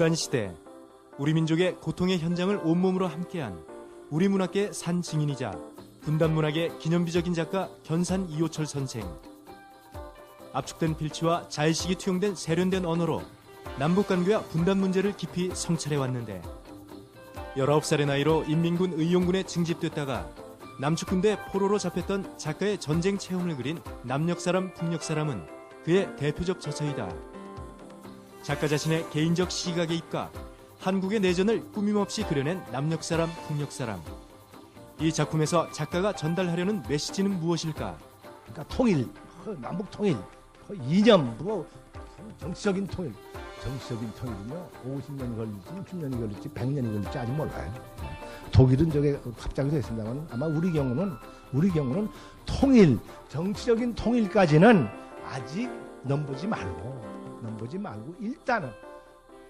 분단 시대, 우리 민족의 고통의 현장을 온몸으로 함께한 우리 문학계의 산 증인이자 분단 문학의 기념비적인 작가 견산 이호철 선생. 압축된 필치와 자의식이 투영된 세련된 언어로 남북관계와 분단 문제를 깊이 성찰해왔는데 19살의 나이로 인민군 의용군에 징집됐다가 남측군대 포로로 잡혔던 작가의 전쟁 체험을 그린 남녘사람 북녘사람은 그의 대표적 저서이다. 작가 자신의 개인적 시각에 입가 한국의 내전을 꾸밈없이 그려낸 남녘사람 북녘사람. 이 작품에서 작가가 전달하려는 메시지는 무엇일까? 그러니까 통일, 남북 통일, 이념, 정치적인 통일. 정치적인 통일은요, 50년이 걸릴지, 60년이 걸릴지, 100년이 걸릴지 아직 몰라요. 독일은 저게 갑자기 됐습니다만 아마 우리 경우는 통일, 정치적인 통일까지는 아직 넘보지 말고 일단은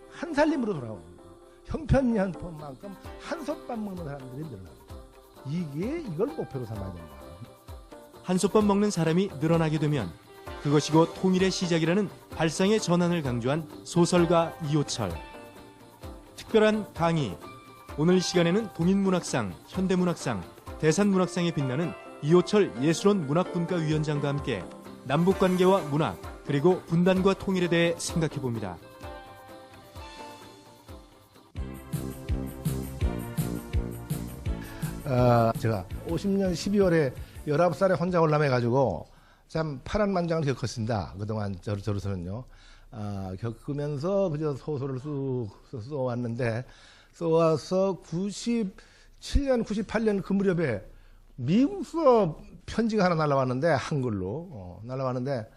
한 살림으로 돌아오는 거예요. 형편만큼 한솥밥 먹는 사람들이 늘어납니다. 이걸 목표로 삼아야 된다. 한솥밥 먹는 사람이 늘어나게 되면 그것이 곧 통일의 시작이라는 발상의 전환을 강조한 소설가 이호철. 특별한 강의. 오늘 이 시간에는 동인문학상, 현대문학상, 대산문학상에 빛나는 이호철 예술원 문학분과위원장과 함께 남북관계와 문학, 그리고 분단과 통일에 대해 생각해봅니다. 제가 50년 12월에 19살에 혼자 올라매가지고 참 파란만장을 겪었습니다. 그동안 저로서는요. 겪으면서 그저 소설을 쑥 써왔는데, 써와서 97년, 98년 그 무렵에 미국서 편지가 하나 날라왔는데, 한글로 날라왔는데,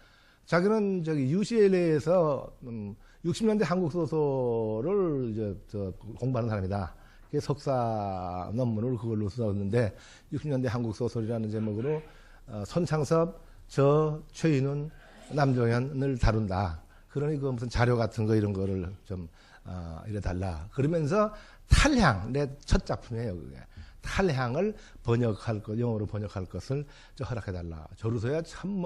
자기는 저기 UCLA에서 60년대 한국 소설을 이제 공부하는 사람이다. 그게 석사 논문을 그걸로 썼는데, 60년대 한국 소설이라는 제목으로 손창섭, 최인훈, 남종현을 다룬다. 그러니 그 무슨 자료 같은 거 이런 거를 좀 이래달라. 그러면서 탈향, 내 첫 작품이에요. 그게. 탈향을 영어로 번역할 것을 허락해달라. 저로서야 참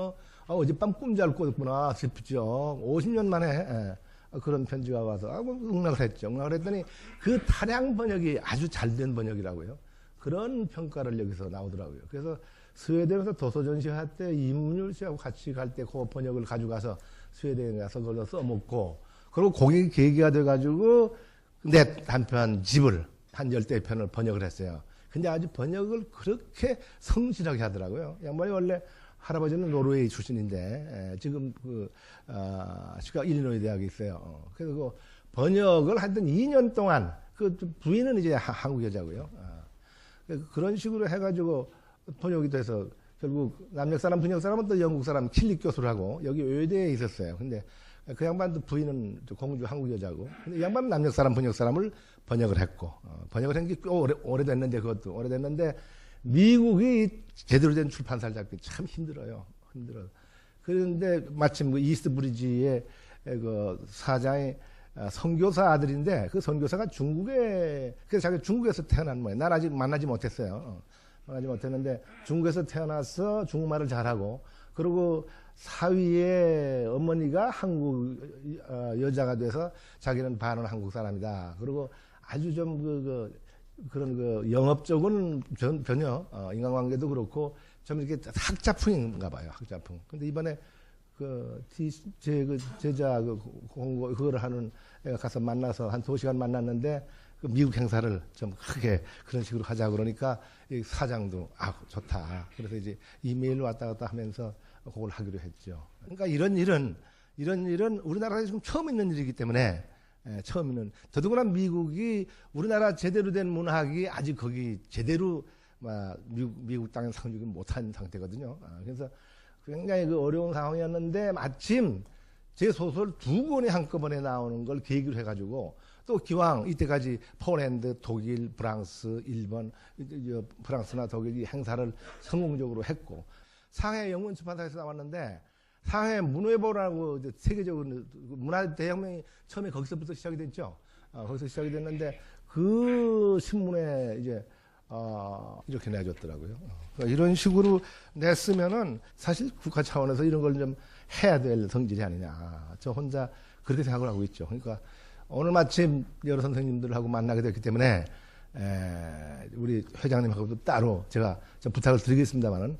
어젯밤 꿈 잘 꿨구나 싶죠. 50년 만에 그런 편지가 와서 응락을 했죠. 응락을 했더니 그 탈향 번역이 아주 잘된 번역이라고요. 그런 평가를 여기서 나오더라고요. 그래서 스웨덴에서 도서전시회 때 이문율 씨하고 같이 갈 때 그 번역을 가져가서 스웨덴에 가서 그걸로 써먹고, 그리고 그게 계기가 돼가지고 내 단편 집을 한 10대 편을 번역을 했어요. 근데 아주 번역을 그렇게 성실하게 하더라고요. 양반이 원래 할아버지는 노르웨이 출신인데 지금 시카고 일리노이 대학에 있어요. 그래서 그 번역을 하여튼 2년 동안, 그 부인은 이제 한국 여자고요. 그런 식으로 해가지고 번역이 돼서 결국 남녘사람, 북녘사람은 또 영국사람 킬릭 교수를 하고 여기 외대에 있었어요. 근데 그 양반도 부인은 공주 한국 여자고, 근데 이 양반은 남녘사람, 북녘사람을 번역을 했고, 번역을 한 게 꽤 오래됐는데, 그것도 오래됐는데, 미국이 제대로 된 출판사를 잡기 참 힘들어요. 그런데 마침 그 이스트 브리지의 그 사장이 선교사 아들인데, 그 선교사가 그래서 자기가 중국에서 태어난 모양. 난 아직 만나지 못했어요. 만나지 못했는데, 중국에서 태어나서 중국말을 잘하고, 그리고 사위의 어머니가 한국 여자가 돼서 자기는 반은 한국 사람이다. 그리고 아주 좀 그런 영업적은 전혀 인간관계도 그렇고 좀 이렇게 학자풍인가 봐요. 학자풍. 근데 이번에 제 제자 그거를 하는 애가 가서 만나서 한 2시간 만났는데, 그 미국 행사를 좀 크게 그런 식으로 하자 그러니까 이 사장도 좋다. 그래서 이제 이메일로 왔다 갔다 하면서 그걸 하기로 했죠. 그러니까 이런 일은 우리나라에 지금 처음 있는 일이기 때문에, 더더구나 미국이 우리나라 제대로 된 문학이 아직 거기 제대로 미국 땅에 상륙이 못한 상태거든요. 그래서 굉장히 어려운 상황이었는데, 마침 제 소설 2권이 한꺼번에 나오는 걸 계기로 해가지고, 또 기왕 이때까지 폴란드, 독일, 프랑스, 일본, 프랑스나 독일이 행사를 성공적으로 했고, 상해 영문출판사에서 나왔는데, 상해 문외보라고 세계적으로 문화 대혁명이 처음에 거기서부터 시작이 됐죠. 거기서 시작이 됐는데, 그 신문에 이제 이렇게 내줬더라고요. 그러니까 이런 식으로 냈으면은 사실 국가 차원에서 이런 걸 좀 해야 될 성질이 아니냐. 저 혼자 그렇게 생각을 하고 있죠. 그러니까 오늘 마침 여러 선생님들하고 만나게 됐기 때문에 우리 회장님하고도 따로 제가 좀 부탁을 드리겠습니다만은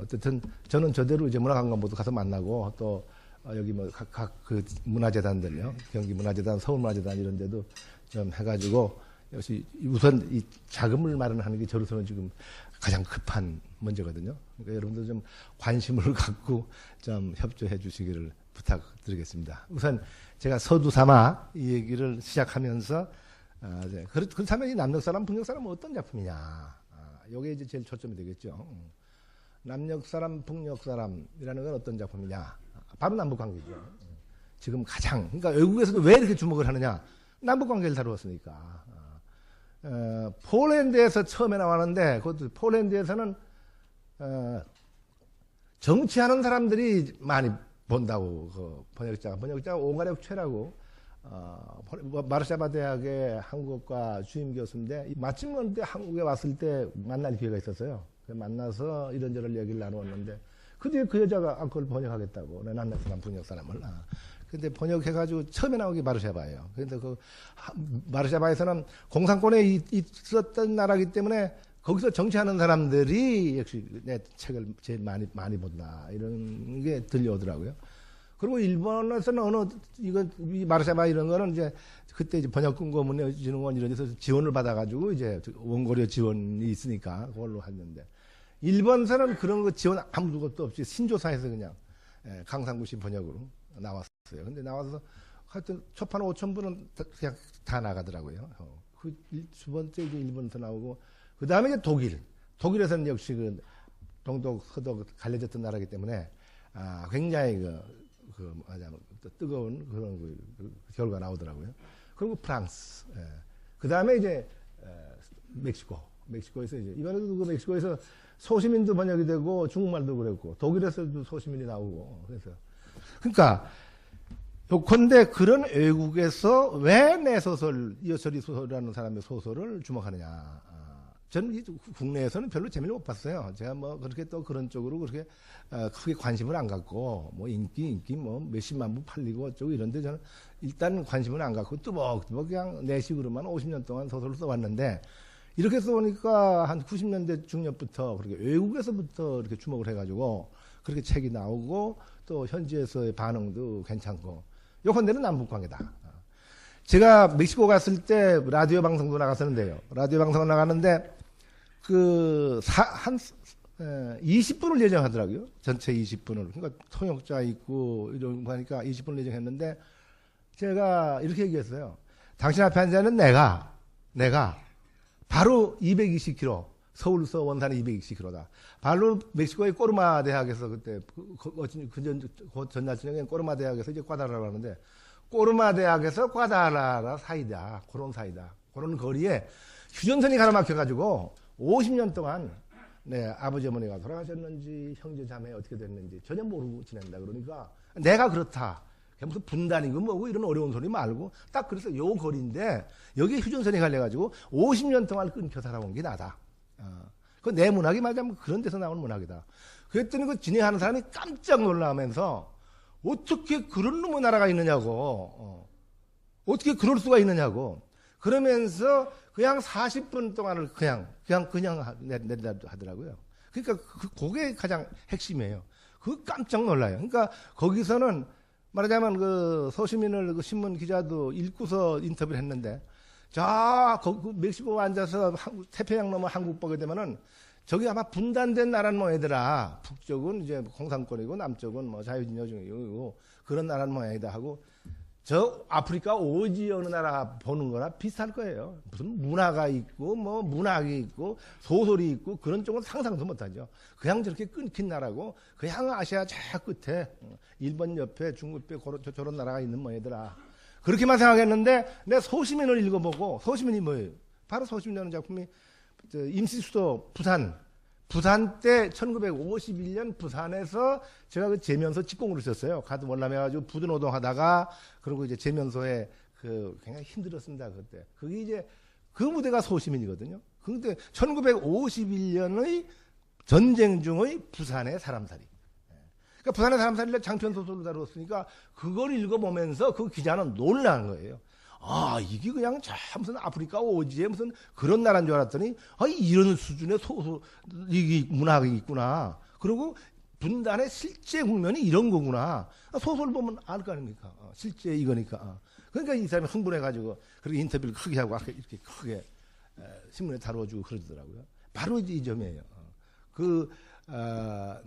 어쨌든 저는 저대로 이제 문화관광부도 가서 만나고 또 여기 뭐 각 그 문화재단들요, 경기 문화재단, 서울 문화재단 이런 데도 좀 해가지고 역시 우선 이 자금을 마련하는 게 저로서는 지금 가장 급한 문제거든요. 그러니까 여러분들 좀 관심을 갖고 좀 협조해 주시기를 부탁드리겠습니다. 우선 제가 서두 삼아 이 얘기를 시작하면서 그렇다면 이 남녘사람, 북녘사람은 어떤 작품이냐? 이게 이제 제일 초점이 되겠죠. 남녘사람, 북녘사람이라는 건 어떤 작품이냐? 바로 남북관계죠. 지금 가장, 그러니까 외국에서도 왜 이렇게 주목을 하느냐? 남북관계를 다루었으니까. 폴란드에서 처음에 나왔는데, 그것도 폴란드에서는 정치하는 사람들이 많이 본다고, 번역자가 오가렵 최라고, 마르샤바 대학의 한국과 주임 교수인데, 마침 그때 한국에 왔을 때 만날 기회가 있었어요. 만나서 이런저런 얘기를 나누었는데, 그 여자가 그걸 번역하겠다고, 남녘사람, 북녘사람을. 근데 번역해가지고 처음에 나온 게 마르샤바예요. 그런데 마르샤바에서는 공산권에 있었던 나라이기 때문에 거기서 정치하는 사람들이 역시 내 책을 제일 많이 본다. 이런 게 들려오더라고요. 그리고 일본에서는 이 마르샤바 이런 거는 이제 그때 이제 번역근거문화진흥원 이런 데서 지원을 받아가지고 이제 원고료 지원이 있으니까 그걸로 했는데 일본에서는 그런 거 지원 아무것도 없이 신조사에서 그냥 강상구 씨 번역으로 나왔어요. 근데 나와서 하여튼 초판 5,000부는 그냥 다 나가더라고요. 그 두 번째 이제 일본에서 나오고 그 다음에 이제 독일에서는 역시 그 동독 서독 갈려졌던 나라이기 때문에 굉장히 뜨거운 그런 그 결과 나오더라고요. 그리고 프랑스, 그 다음에 이제 멕시코에서 이제 이번에도 그 멕시코에서 소시민도 번역이 되고 중국말도 그랬고 독일에서도 소시민이 나오고 그래서 그러니까 요컨대 그런 외국에서 왜 내 소설 이어철이 소설이라는 사람의 소설을 주목하느냐. 저는 국내에서는 별로 재미를 못 봤어요. 제가 뭐 그렇게 또 그런 쪽으로 그렇게 크게 관심을 안 갖고 뭐 인기 뭐 몇십만 부 팔리고 어쩌고 이런데 저는 일단 관심을 안 갖고 뚜벅뚜벅 그냥 내 식으로만 50년 동안 소설을 써왔는데 이렇게 써보니까 한 90년대 중년부터 그렇게 외국에서부터 이렇게 주목을 해가지고 그렇게 책이 나오고 또 현지에서의 반응도 괜찮고 요컨대는 남북관계다. 제가 멕시코 갔을 때 라디오 방송도 나갔었는데요. 라디오 방송 나갔는데 한 20분을 예정하더라고요. 전체 20분을. 그러니까 통역자 있고 이런 거 하니까 20분을 예정했는데 제가 이렇게 얘기했어요. 당신 앞에 앉아있는 내가 바로 220km, 서울서 원산이 220km다. 바로 멕시코의 꼬르마 대학에서 그때 전날 저녁에 꼬르마 대학에서 이제 과다라라고 하는데 꼬르마 대학에서 과다라라 사이다. 그런 사이다. 그런 거리에 휴전선이 가로막혀가지고 50년 동안 아버지 어머니가 돌아가셨는지 형제 자매 어떻게 됐는지 전혀 모르고 지낸다. 그러니까 내가 그렇다. 무슨 분단이고 뭐고 이런 어려운 소리 말고 딱 그래서 요 거리인데 여기에 휴전선이 갈려가지고 50년 동안 끊겨 살아온 게 나다. 그 내 문학이 말하자면 그런 데서 나오는 문학이다. 그랬더니 그 진행하는 사람이 깜짝 놀라면서 어떻게 그런 놈의 나라가 있느냐고, 어떻게 그럴 수가 있느냐고, 그러면서 그냥 40분 동안을 그냥 낸다 하더라고요. 그러니까 그게 가장 핵심이에요. 그 깜짝 놀라요. 그러니까 거기서는 말하자면 그 소시민을 그 신문 기자도 읽고서 인터뷰를 했는데, 멕시코 앉아서 태평양 넘어 한국 보게 되면은 저기 아마 분단된 나라는 모양이더라. 북쪽은 이제 공산권이고 남쪽은 뭐 자유진영이고 그런 나라는 모양이다 하고 저 아프리카 오지 어느 나라 보는 거나 비슷할 거예요. 무슨 문화가 있고 뭐 문학이 있고 소설이 있고 그런 쪽은 상상도 못하죠. 그냥 저렇게 끊긴 나라고 그냥 아시아 저 끝에 일본 옆에 중국 옆에 저런 나라가 있는 모양이더라. 그렇게만 생각했는데 내 소시민을 읽어보고 소시민이 뭐예요? 바로 소시민이라는 작품이 임시수도 부산 때 1951년 부산에서 제가 그 제면서 직공으로 썼어요. 가도 월남해가지고 부두노동 하다가 그리고 이제 제면소에 굉장히 힘들었습니다. 그때. 그게 이제 그 무대가 소시민이거든요. 그런데 1951년의 전쟁 중의 부산의 사람살이. 그러니까 부산의 사람살이를 장편 소설로 다뤘으니까 그걸 읽어보면서 그 기자는 놀란 거예요. 아, 이게 그냥 무슨 아프리카 오지에 무슨 그런 나라인 줄 알았더니, 아, 이런 수준의 이게 문학이 있구나. 그리고 분단의 실제 국면이 이런 거구나. 소설 보면 알 거 아닙니까? 실제 이거니까. 그러니까 이 사람이 흥분해가지고, 그렇게 인터뷰를 크게 하고, 이렇게 크게 신문에 다뤄주고 그러더라고요. 바로 이 점이에요.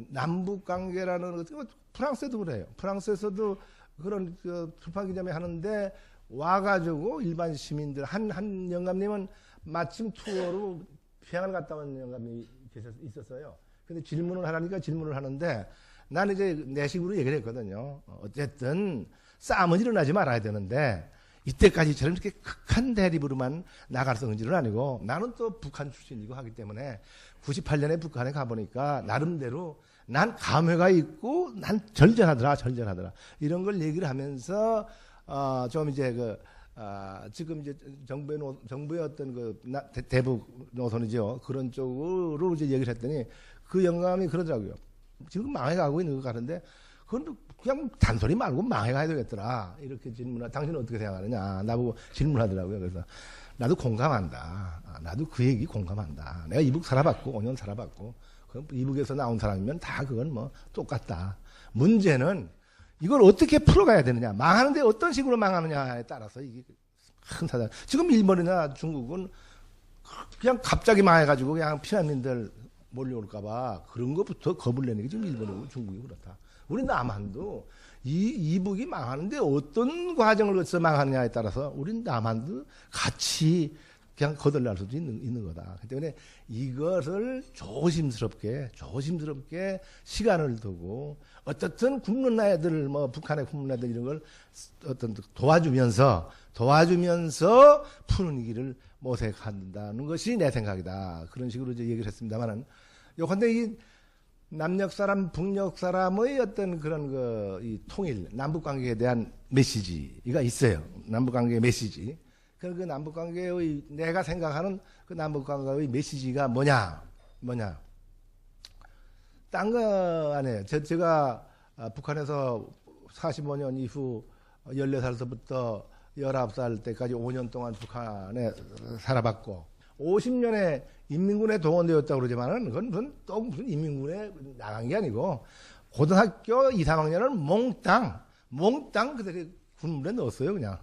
남북 관계라는 것, 프랑스에도 그래요. 프랑스에서도 그런 출판기념회 하는데, 와가지고 일반 시민들, 한 영감님은 마침 투어로 평양을 갔다 온 영감이 있었어요. 근데 질문을 하라니까 질문을 하는데, 나는 이제 내 식으로 얘기를 했거든요. 어쨌든, 싸움은 일어나지 말아야 되는데, 이때까지처럼 이렇게 극한 대립으로만 나갈 성질은 아니고, 나는 또 북한 출신이고 하기 때문에, 98년에 북한에 가보니까, 나름대로, 난 감회가 있고, 난 절절하더라. 이런 걸 얘기를 하면서, 좀 이제 지금 이제 정부의 어떤 대북 노선이죠. 그런 쪽으로 이제 얘기를 했더니 그 영감이 그러더라고요. 지금 망해가고 있는 것 같은데 그건 그냥 단소리 말고 망해가야 되겠더라. 이렇게 당신은 어떻게 생각하느냐. 나보고 질문하더라고요. 그래서 나도 공감한다. 나도 그 얘기 공감한다. 내가 이북 살아봤고 5년 살아봤고 이북에서 나온 사람이면 다 그건 뭐 똑같다. 문제는 이걸 어떻게 풀어가야 되느냐. 망하는데 어떤 식으로 망하느냐에 따라서 이게 큰 사단. 지금 일본이나 중국은 그냥 갑자기 망해가지고 그냥 피난민들 몰려올까봐 그런 것부터 겁을 내는 게 지금 일본이고 중국이 그렇다. 우리 남한도 이북이 망하는데 어떤 과정을 거쳐서 망하느냐에 따라서 우리 남한도 같이 그냥 거덜날 수도 있는 거다. 그렇기 때문에 이것을 조심스럽게 시간을 두고 어떻든 굶는 애들 북한에 굶는 애들 이런 걸 어떤 도와주면서 푸는 길을 모색한다는 것이 내 생각이다. 그런 식으로 이제 얘기를 했습니다만은 요컨대 이 남녘 사람, 북녘 사람의 어떤 그런 이 통일, 남북 관계에 대한 메시지가 있어요. 남북 관계의 메시지. 그 남북 관계의 내가 생각하는 그 남북 관계의 메시지가 뭐냐? 딴 거 아니에요. 제가 북한에서 45년 이후 14살서부터 19살 때까지 5년 동안 북한에 살아봤고 50년에 인민군에 동원되었다고 그러지만은 그건 무슨 인민군에 나간 게 아니고 고등학교 2, 3학년을 몽땅 그대로 군물에 넣었어요. 그냥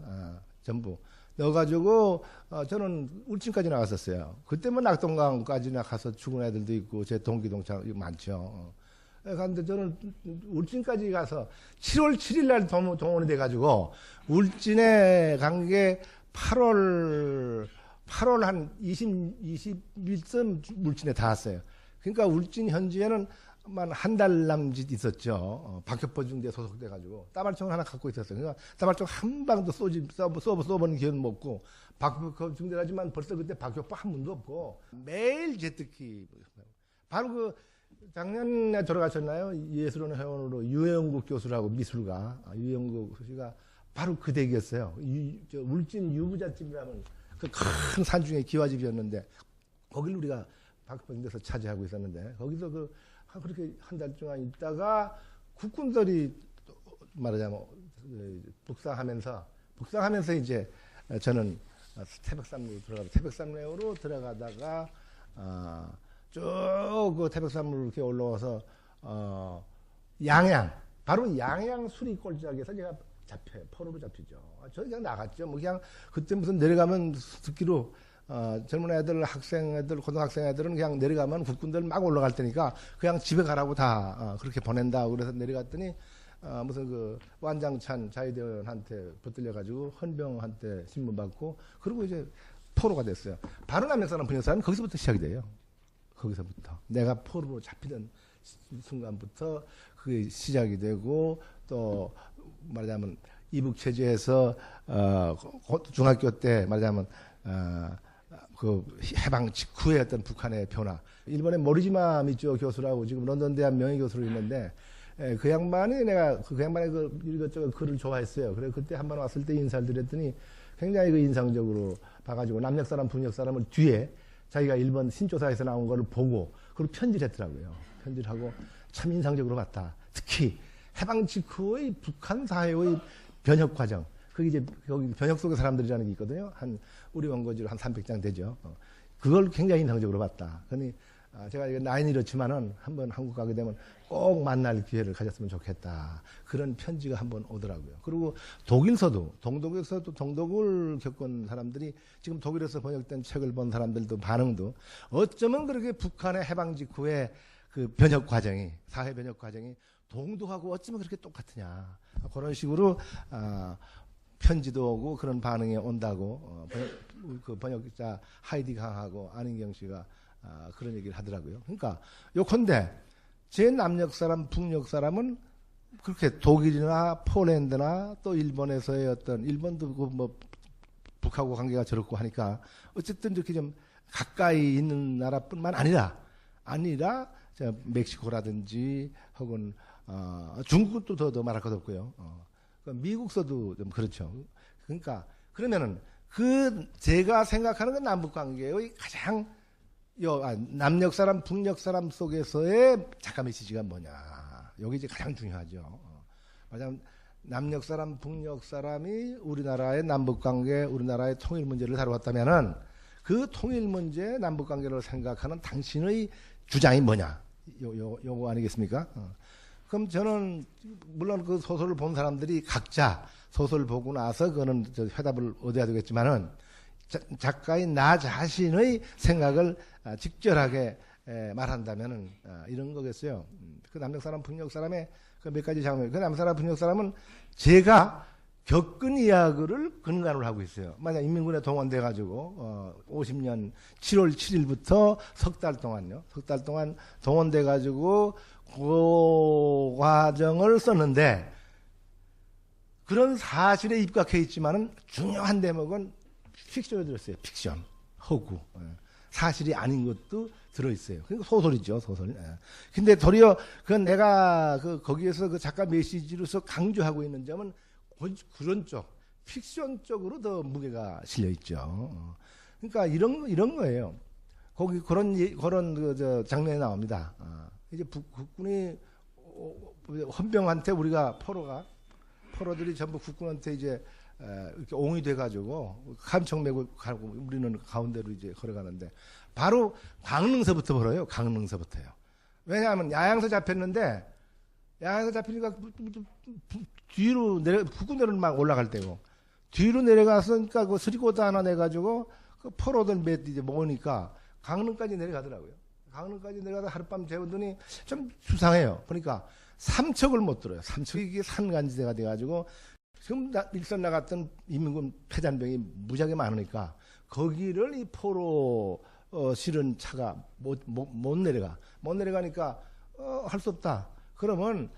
전부 넣어가지고 저는 울진까지 나갔었어요. 그때 뭐 낙동강까지나 가서 죽은 애들도 있고 제 동기 동창 많죠. 그런데 저는 울진까지 가서 7월 7일 날 동원이 돼가지고 울진에 간 게 8월 한 20일쯤 울진에 닿았어요. 그러니까 울진 현지에는 한 달 남짓 있었죠. 박격포 중대에 소속돼가지고 따발총을 하나 갖고 있었어요. 그러니까 따발총 한 방도 쏘보는 기회는 없고 박격포 중대라지만 벌써 그때 박격포 한 문도 없고 매일 제트기 바로 작년에 돌아가셨나요? 예술원 회원으로 유영국 교수라고 미술가 유영국 교수가 바로 그 댁이었어요. 울진 유부잣집이라는 그 큰 산중에 기와집이었는데 거기를 우리가 박격포 중대에서 차지하고 있었는데 거기서 그렇게 한 달 동안 있다가 국군들이 말하자면 북상하면서 이제 저는 태백산로로 들어가다가 쭉 태백산로로 이렇게 올라와서 바로 양양 수리골짜기에서 제가 포로로 잡히죠. 저 그냥 나갔죠. 그냥 그때 무슨 내려가면 듣기로 젊은 애들, 고등학생 애들은 그냥 내려가면 국군들 막 올라갈 테니까 그냥 집에 가라고 다 그렇게 보낸다. 그래서 내려갔더니 무슨 완장찬 자위대원한테 붙들려가지고 헌병한테 신문 받고 그리고 이제 포로가 됐어요. 바로 남녘 사람, 북녘 사람은 거기서부터 시작이 돼요. 거기서부터 내가 포로로 잡히던 순간부터 그게 시작이 되고 또 말하자면 이북 체제에서 중학교 때 말하자면 해방 직후의 어떤 북한의 변화. 일본의 모리지마 미쪼 교수라고 지금 런던 대학 명예 교수로 있는데, 그 양반이 그 양반의 이것저것 글을 좋아했어요. 그래서 그때 한번 왔을 때 인사를 드렸더니 굉장히 인상적으로 봐가지고 남녘 사람, 북녘 사람을 뒤에 자기가 일본 신조사에서 나온 거를 보고 그리고 편지를 했더라고요. 편지를 하고 참 인상적으로 봤다. 특히 해방 직후의 북한 사회의 변혁 과정. 거기 이제 거기 변역 속의 사람들이라는 게 있거든요. 우리 원고지로 한 300장 되죠. 그걸 굉장히 인상적으로 봤다. 그러니 제가 나이는 이렇지만은 한번 한국 가게 되면 꼭 만날 기회를 가졌으면 좋겠다. 그런 편지가 한번 오더라고요. 그리고 독일서도, 동독에서도 동독을 겪은 사람들이 지금 독일에서 번역된 책을 본 사람들도 반응도 어쩌면 그렇게 북한의 해방 직후에 그 변혁 과정이, 사회 변혁 과정이 동독하고 어쩌면 그렇게 똑같으냐. 그런 식으로, 편지도 오고 그런 반응이 온다고, 그 번역자 하이디 강하고 안인경 씨가 그런 얘기를 하더라고요. 그러니까 요컨대 제 남녘 사람, 북녘 사람은 그렇게 독일이나 폴란드나 또 일본에서의 어떤 일본도 뭐 북하고 관계가 저렇고 하니까 어쨌든 이렇게 좀 가까이 있는 나라뿐만 아니라 저 멕시코라든지 혹은 중국도 더 말할 것 없고요. 미국서도 좀 그렇죠. 그러니까 그러면은 제가 생각하는 그 남북 관계의 가장 남녘 사람, 북녘 사람 속에서의 작가 메시지가 뭐냐. 여기 이제 가장 중요하죠. 왜냐하면 남녘 사람, 북녘 사람이 우리나라의 남북 관계, 우리나라의 통일 문제를 다루었다면은 그 통일 문제, 남북 관계를 생각하는 당신의 주장이 뭐냐. 요거 아니겠습니까? 그럼 저는 물론 그 소설을 본 사람들이 각자 소설을 보고 나서 그거는 회답을 얻어야 되겠지만은 작가인 나 자신의 생각을 직절하게 말한다면은 이런 거겠어요. 그 남녘 사람, 북녘 사람의 그 몇 가지 장면. 그 남녘 사람, 북녘 사람은 제가 겪은 이야기를 근간으로 하고 있어요. 만약 인민군에 동원돼 가지고 50년 7월 7일부터 석 달 동안요. 석 달 동안 동원돼 가지고 그 과정을 썼는데 그런 사실에 입각해 있지만은 중요한 대목은 픽션에 들었어요. 픽션, 허구. 사실이 아닌 것도 들어있어요. 그러니까 소설이죠, 소설. 근데 도리어 그건 내가 거기에서 그 작가 메시지로서 강조하고 있는 점은 그런 쪽, 픽션 쪽으로 더 무게가 실려 있죠. 그러니까 이런 거예요. 거기 그런 장면이 나옵니다. 이제 국군이 헌병한테 우리가 포로들이 전부 국군한테 이제 이렇게 옹이 돼가지고 감청 메고 가고 우리는 가운데로 이제 걸어가는데 바로 강릉서부터 벌어요. 강릉서부터요. 왜냐하면 야양서 잡혔는데 야양서 잡히니까 뒤로 국군대로 막 올라갈 때고 뒤로 내려가서니까 그 스리코트 하나 내가지고 그 포로들 몇 이제 모으니까 강릉까지 내려가더라고요. 강릉까지 내려가서 하룻밤 재우더니 좀 수상해요. 그러니까 삼척을 못 들어요. 삼척이 이게 산간지대가 돼가지고 지금 일선 나갔던 인민군 패잔병이 무지하게 많으니까 거기를 이 포로 실은 차가 못 내려가. 못 내려가니까 할 수 없다. 그러면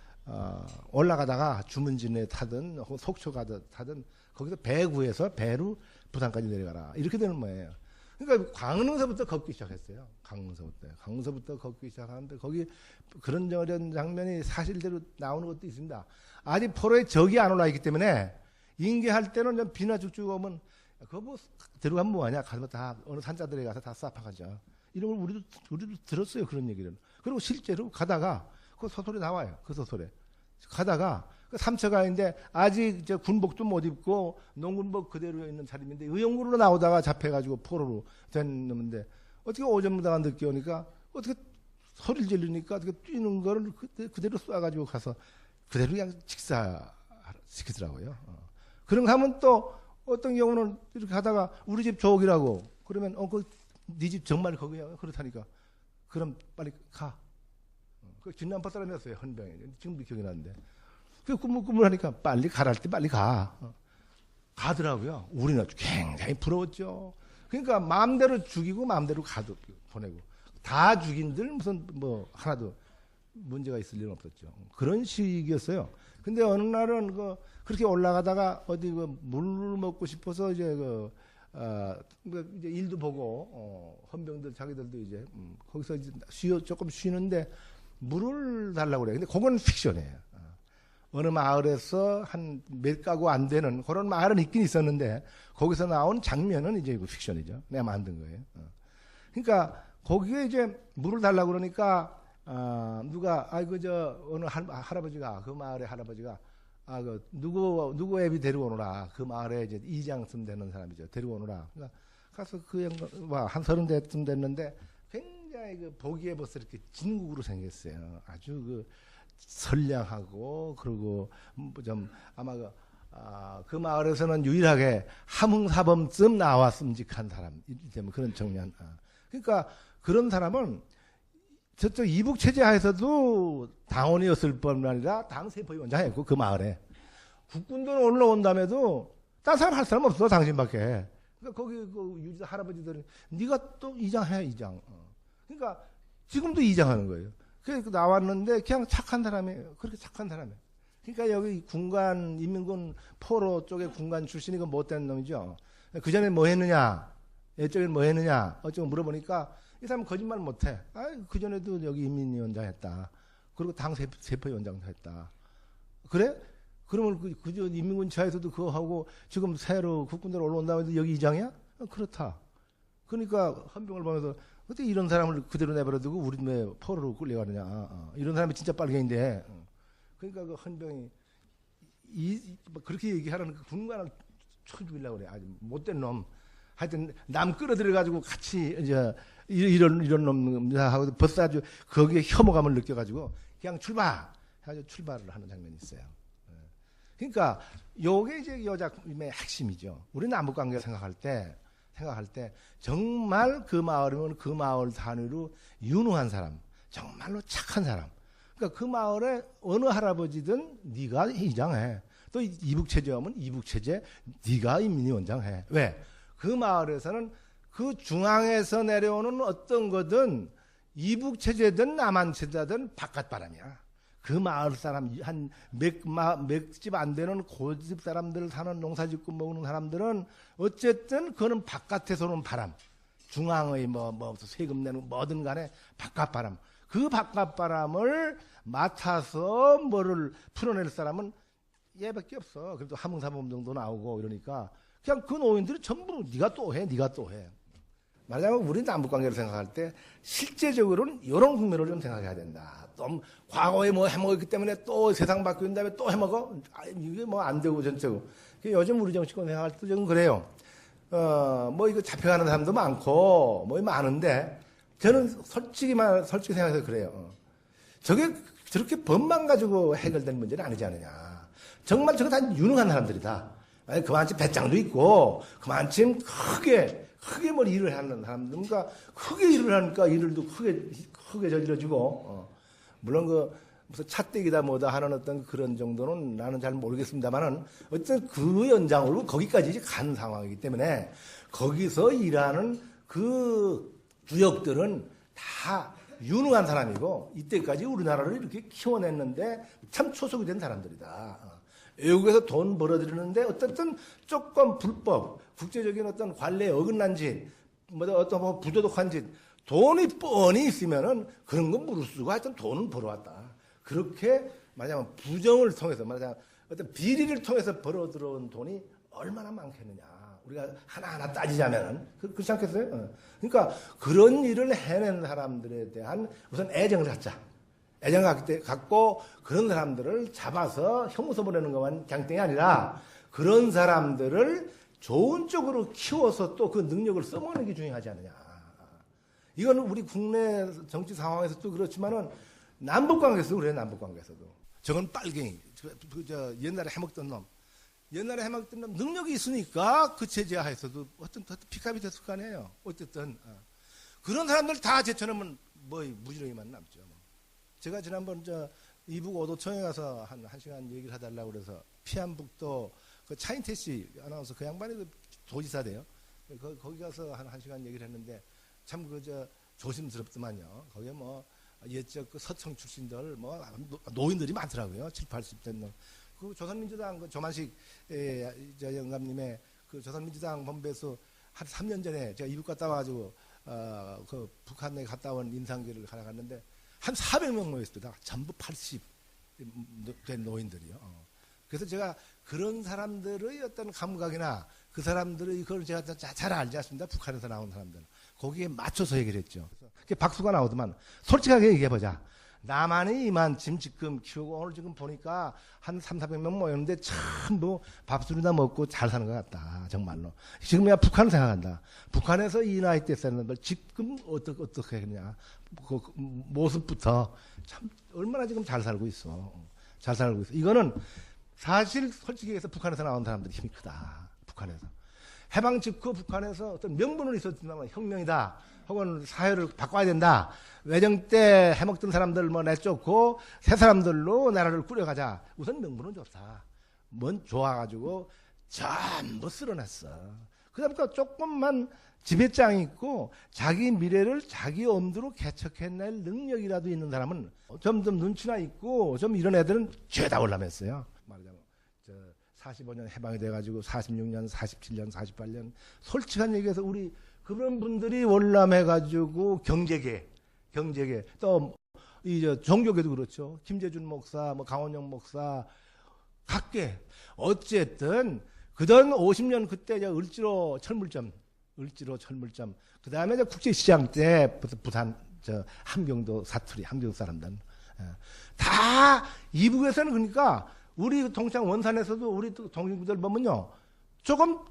올라가다가 주문진에 타든 속초 타든 거기서 배 구해서 배로 부산까지 내려가라. 이렇게 되는 거예요. 그러니까 강릉서부터 걷기 시작했어요. 강릉서부터 걷기 시작하는데 거기 그런 저런 장면이 사실대로 나오는 것도 있습니다. 아직 포로에 적이 안 올라있기 때문에 인계할 때는 좀 비나 죽죽 오면 그거 뭐 들어가면 뭐하냐. 가서 다 어느 산자들에 가서 다 쏴파가죠. 이런 걸 우리도 들었어요. 그런 얘기를. 그리고 실제로 가다가 그 소설에 나와요. 그 소설에 가다가 그 삼처가인데 아직 이제 군복도 못 입고 농군복 그대로 있는 차림인데 의용구로 나오다가 잡혀가지고 포로로 된 놈인데 어떻게 오전부다가 늦게 오니까 어떻게 소리를 지르니까 어떻게 뛰는 거를 그대로 쏴가지고 가서 그대로 그냥 직사시키더라고요. 그런 거 하면 또 어떤 경우는 이렇게 가다가 우리 집 저기라고 그러면 네 집 정말 거기야 그렇다니까 그럼 빨리 가. 그 진남파 사람이었어요. 헌병이. 지금도 기억이 나는데. 그 꾸물꾸물 하니까 빨리 가랄 때 빨리 가. 가더라고요. 우리는 굉장히 부러웠죠. 그러니까 마음대로 죽이고 마음대로 보내고 다 죽인들 무슨 뭐 하나도 문제가 있을 일은 없었죠. 그런 식이었어요. 근데 어느 날은 그렇게 올라가다가 어디 물을 먹고 싶어서 이제 이제 일도 보고 헌병들 자기들도 이제 거기서 이제 조금 쉬는데 물을 달라고 그래요. 근데 그건 픽션이에요. 어느 마을에서 한 몇 가구 안 되는 그런 마을은 있긴 있었는데 거기서 나온 장면은 이제 픽션이죠. 내가 만든 거예요. 그러니까 거기에 이제 물을 달라고 그러니까 누가 어느 할아버지가 그 마을의 할아버지가 누구 애비 데리고 오너라. 그 마을에 이제 이장쯤 되는 사람이죠. 데리고 오너라. 그러니까 가서 그 양반, 한 30대쯤 됐는데 굉장히 그 보기에 벌써 이렇게 진국으로 생겼어요. 아주 그 선량하고, 그리고 좀 아마 그 마을에서는 유일하게 함흥사범쯤 나왔음직한 사람, 이때면 그런 청년. 그러니까 그런 사람은 저쪽 이북체제 하에서도 당원이었을 뿐만 아니라 당세포위원장이었고, 그 마을에 국군들 올라온다음에도 딴 사람 할 사람 없어, 당신밖에. 그러니까 거기 그 유지 할아버지들이 네가 또 이장해, 이장. 그러니까 지금도 이장하는 거예요. 그래서 나왔는데 그냥 착한 사람이에요. 그렇게 착한 사람이에요. 그러니까 여기 군관, 인민군 포로 쪽에 군관 출신이 그 못된 놈이죠. 그 전에 뭐 했느냐, 이쪽에 뭐 했느냐, 어쩌고 물어보니까 이 사람은 거짓말 못 해. 그 전에도 여기 인민위원장 했다. 그리고 당 세포위원장도 했다. 그래? 그러면 그저 인민군 지하에서도 그거 하고 지금 새로 국군들 올라온다고 해도 여기 이장이야? 그렇다. 그러니까 헌병을 보면서 어떻게 이런 사람을 그대로 내버려두고 우리 왜 포로로 끌려가느냐. 이런 사람이 진짜 빨갱인데. 그러니까 그 헌병이 그렇게 얘기하라는 그 군관을 쳐주려고 그래. 아주 못된 놈. 하여튼 남 끌어들여가지고 같이 이제 이런 놈하고 벌써 아주 거기에 혐오감을 느껴가지고 그냥 출발 해가지고 출발을 하는 장면이 있어요. 그러니까 요게 이제 이 작품의 핵심이죠. 우리 남북관계 생각할 때 정말 그 마을이면 그 마을 단위로 유능한 사람, 정말로 착한 사람. 그러니까 그 마을에 어느 할아버지든 네가 이장해. 또 이북체제하면 이북체제 네가 인민위원장해. 왜? 그 마을에서는 그 중앙에서 내려오는 어떤 거든 이북체제든 남한체제든 바깥바람이야. 그 마을 사람 한 몇 집 안 되는 고집 사람들 사는 농사짓고 먹는 사람들은 어쨌든 그거는 바깥에서 오는 바람. 중앙의 뭐 세금 내는 뭐든 간에 바깥바람. 그 바깥바람을 맡아서 뭐를 풀어낼 사람은 얘밖에 없어. 그래도 함흥사범 정도 나오고 이러니까 그냥 그 노인들이 전부 네가 또 해. 말하자면 우리 남북관계를 생각할 때 실제적으로는 이런 국면을 좀 생각해야 된다. 또 과거에 뭐 해먹었기 때문에 또 세상 바뀐 다음에 또 해먹어? 이게 뭐 안 되고 전체고. 요즘 우리 정치권 생각할 때 좀 그래요. 뭐 이거 잡혀가는 사람도 많고 뭐 많은데 저는 솔직히 생각해서 그래요. 저게 저렇게 법만 가지고 해결된 문제는 아니지 않느냐. 정말 저거 다 유능한 사람들이다. 그만큼 배짱도 있고 그만큼 크게 뭐 일을 하는 사람들, 그러니까 크게 일을 하니까 일을도 크게 저질러주고, 물론 무슨 차떼기다 뭐다 하는 어떤 그런 정도는 나는 잘 모르겠습니다만은, 어쨌든 그 연장으로 거기까지 간 상황이기 때문에, 거기서 일하는 그 주역들은 다 유능한 사람이고, 이때까지 우리나라를 이렇게 키워냈는데, 참 초석이 된 사람들이다. 외국에서 돈 벌어들이는데 어쨌든 조금 불법, 국제적인 어떤 관례에 어긋난 짓, 어떤 뭐 부도덕한 짓, 돈이 뻔히 있으면은 그런 건 무릅쓰고 하여튼 돈은 벌어왔다. 그렇게 말하자면 부정을 통해서 말하자면 어떤 비리를 통해서 벌어 들어온 돈이 얼마나 많겠느냐. 우리가 하나하나 따지자면은 그렇지 않겠어요? 그러니까 그런 일을 해낸 사람들에 대한 우선 애정을 갖자. 애정을 갖고 그런 사람들을 잡아서 형무소 보내는 것만 장땡이 아니라 그런 사람들을 좋은 쪽으로 키워서 또 그 능력을 써먹는 게 중요하지 않느냐. 이거는 우리 국내 정치 상황에서도 그렇지만은 남북관계에서도 그래요. 남북관계에서도. 저건 빨갱이. 옛날에 해먹던 놈. 능력이 있으니까 그 체제 하에서도 어떤 피값이 됐을 거 아니에요. 어쨌든 그런 사람들 다 제쳐놓으면 뭐 무지렁이만 남죠. 제가 지난번 이북 오도청에 가서 한 시간 얘기를 해달라고 그래서 피안북도 그 차인태 씨 아나운서 그 양반이 그 도지사 돼요. 거기 가서 한 시간 얘기를 했는데 참 조심스럽더만요. 거기에 뭐 옛적 그 서청 출신들 뭐 노인들이 많더라고요. 7, 80대 놈. 그 조선민주당 그 조만식 영감님의 그 조선민주당 본부에서 한 3년 전에 제가 이북 갔다 와가지고 그 북한에 갔다 온 인상기를 하러 갔는데 한 400명 모였습니다. 전부 80 된 노인들이요. 그래서 제가 그런 사람들의 어떤 감각이나 그 사람들의 그걸 제가 잘 알지 않습니다. 북한에서 나온 사람들. 거기에 맞춰서 얘기를 했죠. 그래서 박수가 나오더만 솔직하게 얘기해보자. 나만이 이만큼 지금 키우고 오늘 지금 보니까 한 300~400명 모였는데 참 뭐 밥술이나 먹고 잘 사는 것 같다. 정말로. 지금 내가 북한을 생각한다. 북한에서 이 나이 때 사는 걸 지금 어떻게 했냐. 그 모습부터 참 얼마나 지금 잘 살고 있어. 잘 살고 있어. 이거는 사실 솔직히 해서 북한에서 나온 사람들이 힘이 크다. 북한에서. 해방 직후 북한에서 어떤 명분은 있었지만 혁명이다. 혹은 사회를 바꿔야 된다. 외정 때 해먹던 사람들 뭐 내쫓고 새 사람들로 나라를 꾸려가자. 우선 명분은 좋다. 뭔 좋아가지고 전부 쓸어냈어. 그다음부터 조금만 지배장이 있고 자기 미래를 자기 엄두로 개척해낼 능력이라도 있는 사람은 점점 눈치나 있고 좀 이런 애들은 죄다 올라맸어요. 말하자면 45년 해방이 돼가지고 46년, 47년, 48년 솔직한 얘기해서 우리 그런 분들이 월남해가지고 경제계 또 이 종교계도 그렇죠. 김재준 목사, 뭐 강원영 목사 각계 어쨌든 그던 50년 그때 을지로 철물점 그 다음에 국제시장 때 부산 함경도 사투리 함경 사람들 다 이북에서는 그러니까 우리 동창 원산에서도 우리 동생들 보면요. 조금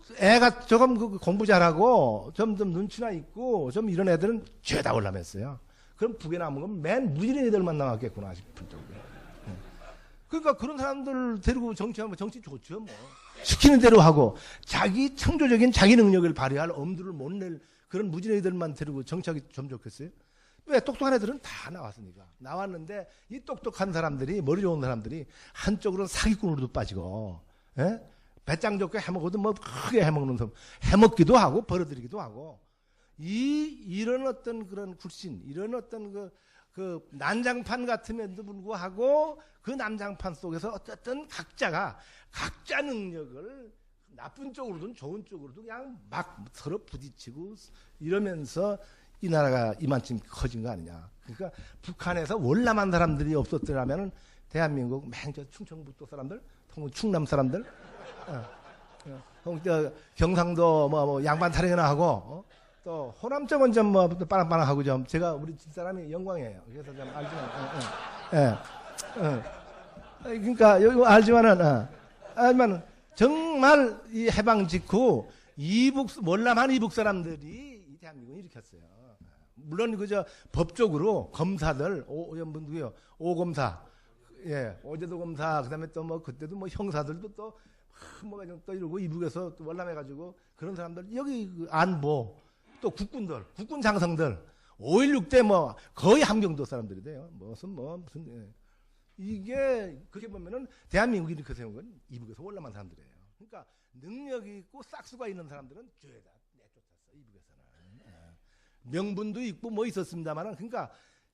공부 잘하고 점점 눈치나 있고 좀 이런 애들은 죄다 올라맸어요. 그럼 북에 남은 건 맨 무지른 애들만 남았겠구나 싶을 정도로. 그러니까 그런 사람들 데리고 정치하면 정치 좋죠 뭐. 시키는 대로 하고 자기 창조적인 자기 능력을 발휘할 엄두를 못 낼 그런 무지른 애들만 데리고 정치하기 좀 좋겠어요? 왜? 똑똑한 애들은 다 나왔으니까. 나왔는데 이 똑똑한 사람들이 머리 좋은 사람들이 한쪽으로는 사기꾼으로도 빠지고 배짱 좋게 해먹어도 뭐 크게 해먹는 사람 해먹기도 하고 벌어들이기도 하고 이런 어떤 그런 굴신 이런 어떤 그 난장판 같음에도 불구하고 그 난장판 속에서 어쨌든 각자 능력을 나쁜 쪽으로든 좋은 쪽으로든 그냥 막 서로 부딪히고 이러면서 이 나라가 이만큼 커진 거 아니냐. 그러니까 북한에서 월남한 사람들이 없었더라면 대한민국 맹저 충청북도 사람들, 충남 사람들, 경상도 뭐 양반 타령이나 하고 또 호남 쪽은 좀 뭐 빠랑빠랑하고 좀 제가 우리 집사람이 영광이에요. 그래서 좀 알지만, 그러니까 여기 알지만은 정말 이 해방 직후 월남한 이북 사람들이 이 대한민국을 일으켰어요. 물론 그저 법적으로 검사들 누구요? 오검사, 오제도 검사, 그다음에 또 뭐 그때도 뭐 형사들도 또 뭐가 좀 또 이러고 이북에서 또 월남해가지고 그런 사람들 여기 그 안보 또 국군 장성들 5.16 때 뭐 거의 함경도 사람들이 돼요. 무슨 이게 그렇게 보면은 대한민국이 이렇게 세운 건 이북에서 월남한 사람들이에요. 그러니까 능력이 있고 싹수가 있는 사람들은 죄다 내쫓았어 이북에서는. 명분도 있고 뭐 있었습니다만은 그러니까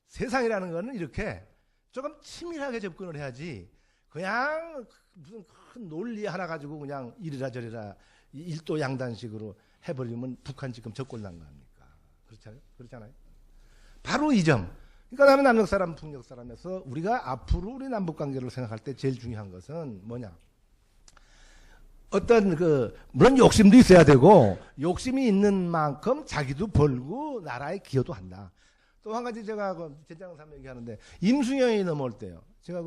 세상이라는 거는 이렇게 조금 치밀하게 접근을 해야지 그냥 무슨 큰 논리 하나 가지고 그냥 이리라 저리라 일도 양단식으로 해버리면 북한 지금 적골난 거 아닙니까? 그렇잖아요. 바로 이 점. 그러니까 나는 남녘 사람, 북녘 사람에서 우리가 앞으로 우리 남북 관계를 생각할 때 제일 중요한 것은 뭐냐? 어떤 물론 욕심도 있어야 되고 욕심이 있는 만큼 자기도 벌고 나라에 기여도 한다. 또 한 가지 제가 제장 사람 얘기하는데 임수경이 넘어올 때요. 제가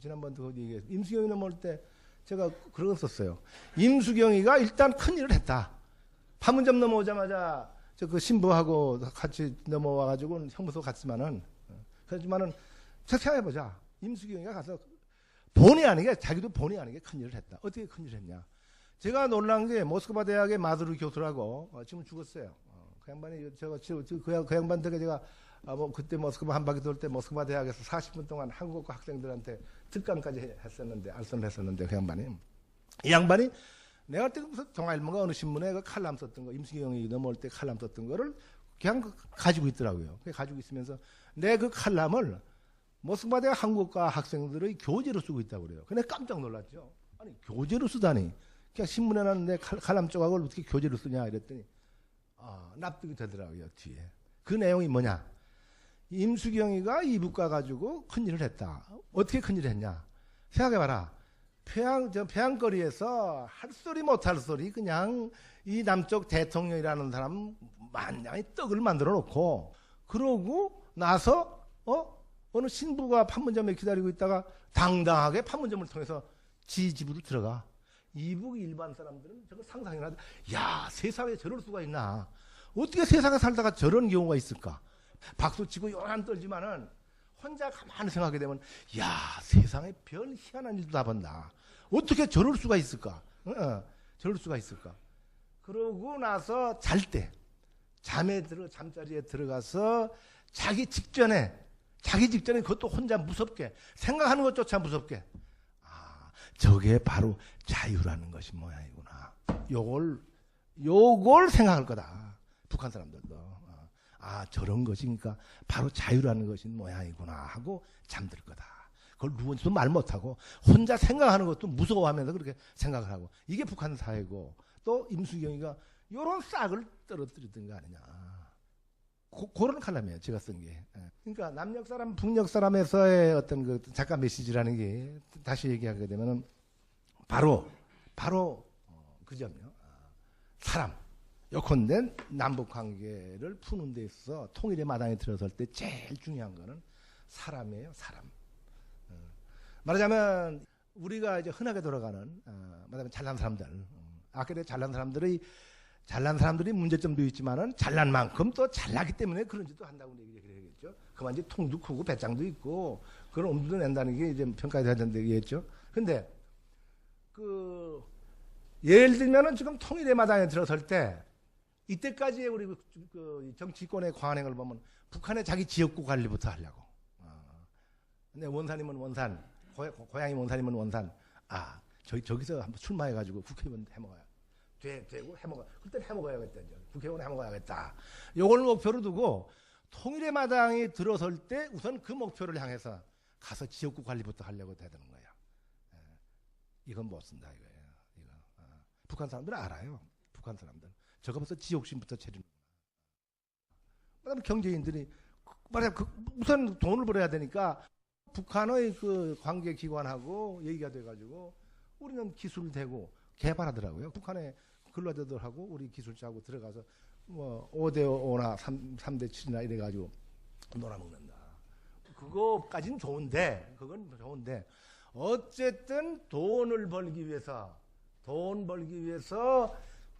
지난번도 얘기했어요. 임수경이 넘어올 때 제가 그런 거 썼어요. 임수경이가 일단 큰 일을 했다. 판문점 넘어오자마자 그 신부하고 같이 넘어와가지고 형무소 갔지만은 그렇지만은 생각해보자. 임수경이가 가서 자기도 본의 아니게 큰 일을 했다. 어떻게 큰 일을 했냐? 제가 놀란 게 모스크바 대학의 마두르 교수라고 지금 죽었어요. 그 양반이 그 양반 덕에 제가 그때 모스크바 한 바퀴 돌 때 모스크바 대학에서 40분 동안 한국어 학생들한테 특강까지 알선을 했었는데 그 양반이 이 양반이 내가 그때 무슨 동아일보가 어느 신문에 그 칼럼 썼던 거 임수경이 넘어올 때 칼럼 썼던 거를 그냥 가지고 있더라고요. 가지고 있으면서 내 그 칼럼을 모스크바 대학 한국과 학생들의 교재로 쓰고 있다고 그래요. 근데 깜짝 놀랐죠. 아니 교재로 쓰다니. 그냥 신문에 나는 내 칼럼 조각을 어떻게 교재로 쓰냐 이랬더니 납득이 되더라고요. 뒤에. 그 내용이 뭐냐. 임수경이가 이북 가가지고 큰일을 했다. 어떻게 큰일을 했냐. 생각해봐라. 평양거리에서 할 소리 못할 소리 그냥 이 남쪽 대통령이라는 사람 만장의 떡을 만들어 놓고 그러고 나서 어느 신부가 판문점에 기다리고 있다가 당당하게 판문점을 통해서 지 집으로 들어가. 이북 일반 사람들은 저거 상상이나 하죠. 야, 세상에 저럴 수가 있나. 어떻게 세상에 살다가 저런 경우가 있을까. 박수치고 요란 떨지만은 혼자 가만히 생각하게 되면 야, 세상에 별 희한한 일도 다 본다. 어떻게 저럴 수가 있을까. 저럴 수가 있을까. 그러고 나서 잘 때 잠자리에 들어가서 자기 직전에 그것도 혼자 무섭게 생각하는 것조차 무섭게, 아, 저게 바로 자유라는 것이 모양이구나. 요걸 생각할 거다. 북한 사람들도. 아, 저런 것이니까 바로 자유라는 것이 모양이구나 하고 잠들 거다. 그걸 누구한테도 말 못하고 혼자 생각하는 것도 무서워하면서 그렇게 생각을 하고, 이게 북한 사회고, 또 임수경이가 요런 싹을 떨어뜨리던 거 아니냐. 그런 칼럼이에요, 제가 쓴 게. 그러니까 남녘 사람, 북녘 사람에서의 어떤 그 작가 메시지라는 게, 다시 얘기하게 되면은 바로 그 점이요. 사람. 요컨대 남북 관계를 푸는 데 있어서 통일의 마당에 들어설 때 제일 중요한 거는 사람이에요, 사람. 말하자면 우리가 이제 흔하게 돌아가는, 말하자면 잘난 사람들. 아까 잘난 사람들이 문제점도 있지만은 잘난 만큼 또 잘나기 때문에 그런 짓도 한다고 얘기해야겠죠. 그만 이제 통도 크고 배짱도 있고 그런 엄두도 낸다는 게 이제 평가돼야 된다고 얘기했죠. 근데 예를 들면은 지금 통일의 마당에 들어설 때 이때까지의 우리 그 정치권의 관행을 보면 북한의 자기 지역구 관리부터 하려고. 근데 원산이면 원산, 고향이 원산이면 원산. 아, 저기서 한번 출마해가지고 국회의원 해먹어요. 되고 해먹어. 그때 해먹어야겠다. 이제. 국회의원 해먹어야겠다. 요걸 목표로 두고 통일의 마당에 들어설 때 우선 그 목표를 향해서 가서 지역구 관리부터 하려고 되는 거예요. 이건 못 쓴다 이거예요. 북한 사람들은 알아요. 북한 사람들. 저거 벌써 지옥심부터 차리는. 그다음에 경제인들이 우선 돈을 벌어야 되니까 북한의 그 관계기관하고 얘기가 돼가지고 우리는 기술되고 개발하더라고요. 북한의 근로자들하고 우리 기술자하고 들어가서 뭐 5대5나 3대7이나 이래가지고 놀아먹는다. 그거까지는 좋은데, 그건 좋은데, 어쨌든 돈을 벌기 위해서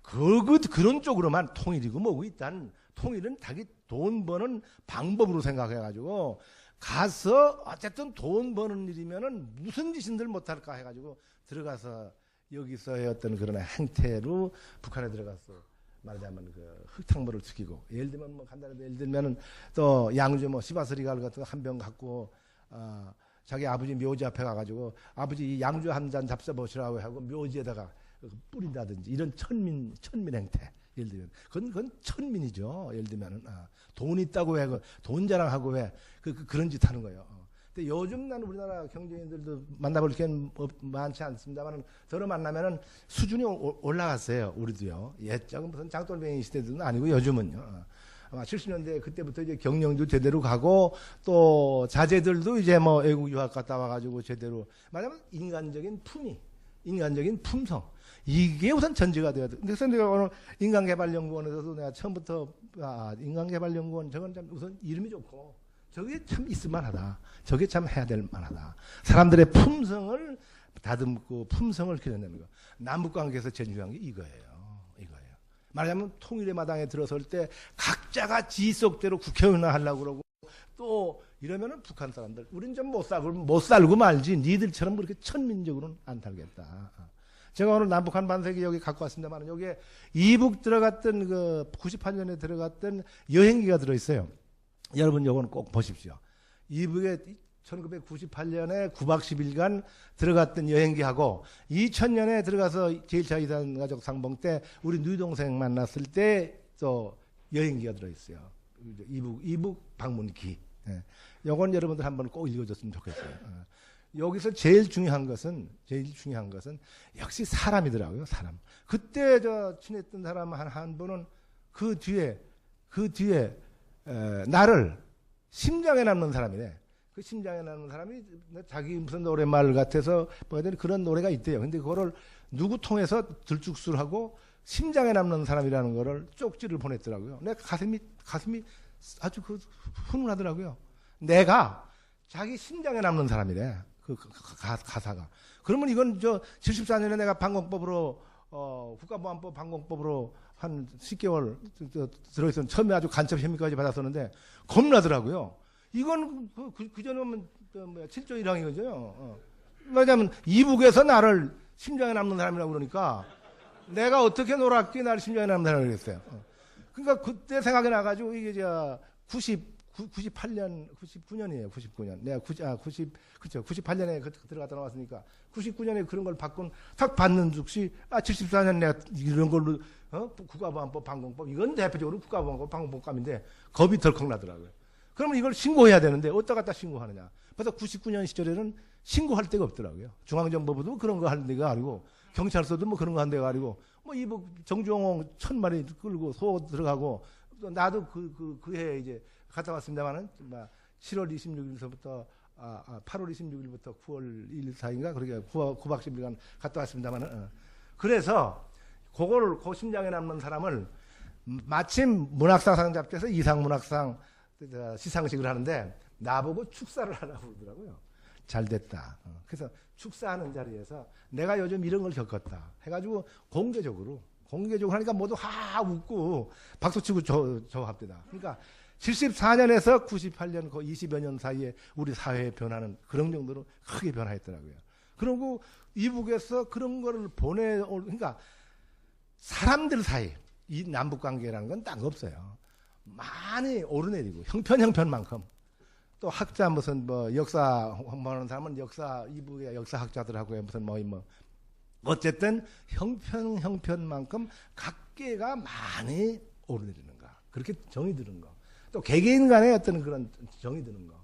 그런 쪽으로만 통일이고 뭐고 일단 통일은 자기 돈 버는 방법으로 생각해가지고 가서 어쨌든 돈 버는 일이면은 무슨 짓인들 못할까 해가지고 들어가서 여기서의 어떤 그런 행태로 북한에 들어가서 말하자면 그 흙탕물을 죽이고, 예를 들면 뭐 간단하게 예를 들면은 또 양주 뭐 시바스리갈 같은 한 병 갖고 자기 아버지 묘지 앞에 가가지고 아버지 이 양주 한 잔 잡숴보시라고 하고 묘지에다가 뿌린다든지 이런 천민 행태. 예를 들면 그건 천민이죠. 예를 들면은 돈 있다고 해, 돈 자랑하고 해, 그런 짓 하는 거예요. 근데 요즘 나는 우리나라 경제인들도 만나볼 기회는 많지 않습니다만 저를 만나면은 수준이 올라갔어요. 우리도요. 옛적은 무슨 장돌뱅이 시대도 아니고 요즘은요. 아마 70년대 그때부터 이제 경영도 제대로 가고 또 자제들도 이제 뭐 외국 유학 갔다 와가지고 제대로 말하자면 인간적인 품성. 이게 우선 전제가 돼야 돼. 그래서 내가 오늘 인간개발연구원에서도 내가 처음부터 인간개발연구원 저건 참 우선 이름이 좋고 저게 참 있을만하다. 저게 참 해야 될 만하다. 사람들의 품성을 다듬고 품성을 키워내는 거. 남북관계에서 제일 중요한 게 이거예요. 말하자면 통일의 마당에 들어설 때 각자가 지속대로 국회의원을 하려고 그러고 또 이러면은 북한 사람들 우린 좀 못 살고 말지 니들처럼 그렇게 천민적으로는 안 살겠다. 제가 오늘 남북한 반세기 여기 갖고 왔습니다만 여기에 이북 들어갔던 그 98년에 들어갔던 여행기가 들어있어요. 여러분 요거는 꼭 보십시오. 이북에 1998년에 9박 10일간 들어갔던 여행기하고 2000년에 들어가서 제1차 이산 가족 상봉 때 우리 누이 동생 만났을 때 또 여행기가 들어있어요. 이북 방문기. 요건 여러분들 한번 꼭 읽어줬으면 좋겠어요. 여기서 제일 중요한 것은 역시 사람이더라고요. 사람. 그때 저 친했던 사람 한 분은 그 뒤에 나를 심장에 남는 사람이네. 그 심장에 남는 사람이 자기 무슨 노랫말 같아서 뭐야 되는 그런 노래가 있대요. 근데 그거를 누구 통해서 들쭉술하고 심장에 남는 사람이라는 거를 쪽지를 보냈더라고요. 내 가슴이 아주 훈훈하더라고요. 내가 자기 심장에 남는 사람이래. 가사가. 그러면 이건 74년에 내가 방공법으로 국가보안법 방공법으로 한 10개월 들어있었는 처음에 아주 간첩 혐의까지 받았었는데 겁나더라고요. 이건 그전에는 7조 1항인 거죠. 왜냐하면 이북에서 나를 심장에 남는 사람이라고 그러니까 내가 어떻게 놀았기에 나를 심장에 남는 사람이라고 그랬어요. 그러니까 그때 생각이 나가지고 이게 98년, 99년이에요. 99년. 내가 98년에 들어갔다 나왔으니까 99년에 그런 걸 탁 받는 즉시 74년 내가 이런 걸로 국가보안법 방공법 이건 대표적으로 국가보안법 방공법감인데 겁이 덜컥 나더라고요. 그러면 이걸 신고해야 되는데 어디다 갖다 신고하느냐. 그래서 99년 시절에는 신고할 데가 없더라고요. 중앙정보부도 그런 거 할 데가 아니고 경찰서도 뭐 그런 거 한 데가 아니고 뭐 이북 정주홍 1000마리 끌고 소 들어가고 또 나도 그 해에 이제 갔다 왔습니다만은 7월 26일서부터 8월 26일부터 9월 1일 사이인가 그렇게 9박 10일간 갔다 왔습니다만은 그래서 그거를 그 심장에 남는 사람을 마침 문학상 잡지에서 이상문학상 시상식을 하는데 나보고 축사를 하라고 그러더라고요. 잘 됐다. 그래서 축사하는 자리에서 내가 요즘 이런 걸 겪었다 해가지고 공개적으로 하니까 모두 하 웃고 박수치고 저합니다. 그러니까 74년에서 98년 그 20여 년 사이에 우리 사회의 변화는 그런 정도로 크게 변화했더라고요. 그리고 이북에서 그런 거를 그러니까 사람들 사이 이 남북 관계라는 건 딴 거 없어요. 많이 오르내리고 형편만큼 또 학자 무슨 역사 홍보하는 사람은 이북의 역사학자들하고 무슨 어쨌든 형편만큼 각계가 많이 오르내리는가 그렇게 정이 드는 거. 또 개개인 간에 어떤 그런 정이 드는 거.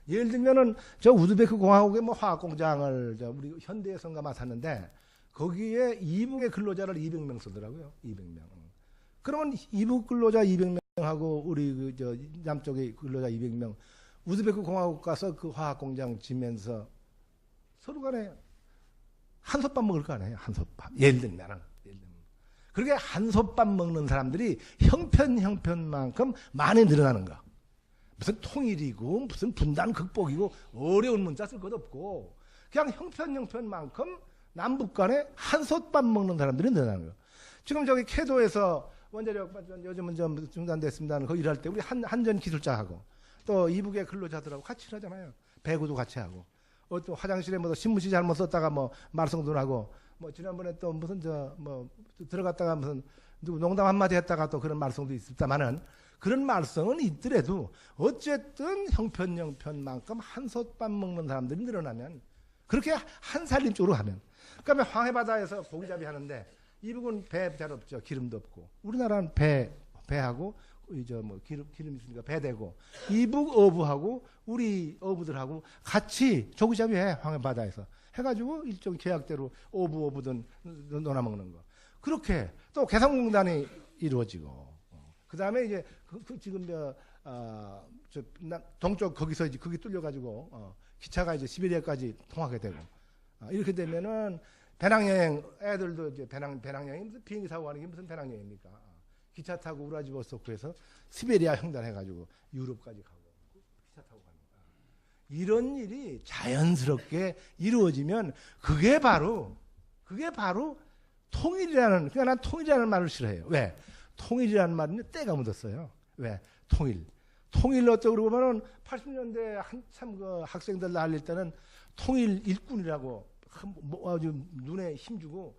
예를 들면은 우즈베크 공화국의 화학 공장을 우리 현대에선가 맡았는데 거기에 이북의 근로자를 200명 쓰더라고요. 200명. 그러면 이북 근로자 200명하고 우리 남쪽의 근로자 200명 우즈베크 공화국 가서 그 화학 공장 지면서 서로 간에 한솥밥 먹을 거 아니에요. 한솥밥. 예를 들면. 그렇게 한솥밥 먹는 사람들이 형편만큼 많이 늘어나는 거. 무슨 통일이고 무슨 분단 극복이고 어려운 문자 쓸 것도 없고 그냥 형편만큼 남북 간에 한솥밥 먹는 사람들이 늘어나는 거. 지금 캐도에서 원자력 요즘은 좀 중단됐습니다는 거기 일할 때 우리 한전 기술자하고 또 이북의 근로자들하고 같이 일하잖아요. 배구도 같이 하고 또 화장실에 신문지 잘못 썼다가 말썽도 나고 지난번에 또 무슨 들어갔다가 무슨 누구 농담 한마디 했다가 또 그런 말썽도 있었다마는 그런 말썽은 있더라도 어쨌든 형편만큼 한솥밥 먹는 사람들이 늘어나면 그렇게 한살림 쪽으로 가면 그러니까 황해바다에서 고기잡이 하는데 이북은 배 잘 없죠. 기름도 없고 우리나라는 배하고 기름 있으니까 배 대고 이북 어부하고 우리 어부들하고 같이 조기잡이해 황해바다에서 해가지고 일종 계약대로 어부든 놀아먹는 거. 그렇게 또 개성공단이 이루어지고 그 다음에 이제 지금 동쪽 거기서 이제 거기 뚫려가지고 기차가 이제 시베리아까지 통하게 되고 이렇게 되면은 배낭여행 애들도 이제 배낭여행 무슨 비행기 타고 가는 게 무슨 배낭여행입니까? 기차 타고 우라지보스토크에서 시베리아 횡단해가지고 유럽까지 가고 기차 타고 가는 거야. 이런 일이 자연스럽게 이루어지면 그게 바로 통일이라는 그러니까 난 통일이라는 말을 싫어해요. 왜? 통일이라는 말은 때가 묻었어요. 왜? 통일 어쩌고 그러면은 80년대 한참 학생들 날릴 때는 통일 일꾼이라고 아주 눈에 힘주고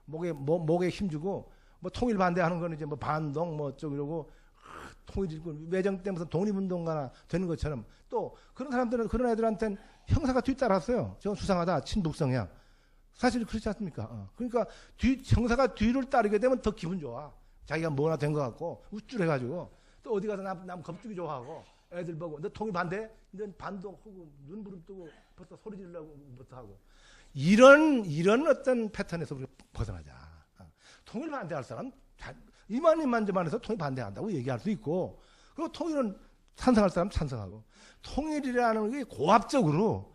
목에 힘주고 통일 반대하는 거는 이제 반동 어쩌고 이러고 통일 일꾼 외정 때 무슨 독립운동가나 되는 것처럼 또 그런 애들한테는 형사가 뒤따랐어요. 저건 수상하다 친북성향. 사실 그렇지 않습니까? 그러니까 형사가 뒤를 따르게 되면 더 기분 좋아. 자기가 뭐나 된 것 같고 우쭐해가지고 또 어디 가서 남 겁주기 좋아하고 애들 보고 너 통일 반대? 너 반동하고 눈부름 뜨고 부터 소리 지르려고 부터 하고 이런 어떤 패턴에서 우리가 벗어나자. 통일 반대할 사람 이만저만 해서 통일 반대한다고 얘기할 수 있고 그리고 통일은 찬성할 사람 찬성하고 통일이라는 게 고압적으로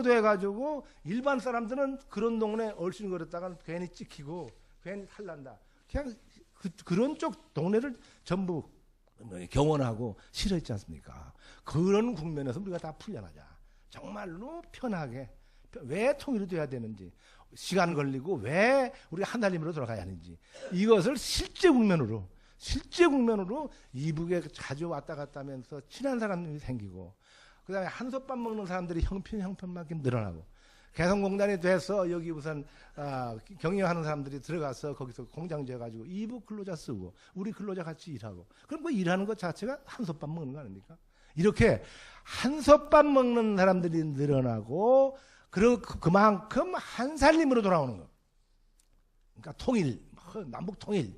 돼가지고 일반 사람들은 그런 동네 얼씬거렸다가 괜히 찍히고 괜히 탈난다. 그냥 그런 쪽 동네를 전부 경원하고 싫어했지 않습니까? 그런 국면에서 우리가 다 풀려나자. 정말로 편하게. 왜 통일이 돼야 되는지, 시간 걸리고 왜 우리가 하나님으로 돌아가야 하는지, 이것을 실제 국면으로 이북에 자주 왔다 갔다 하면서 친한 사람들이 생기고, 그 다음에 한솥밥 먹는 사람들이 형편만큼 늘어나고, 개성공단이 돼서 여기 우선 경영하는 사람들이 들어가서 거기서 공장 지어가지고 이북 근로자 쓰고 우리 근로자 같이 일하고, 그럼 그 일하는 것 자체가 한솥밥 먹는 거 아닙니까? 이렇게 한솥밥 먹는 사람들이 늘어나고, 그만큼 한 살림으로 돌아오는 거. 그러니까 통일, 남북 통일,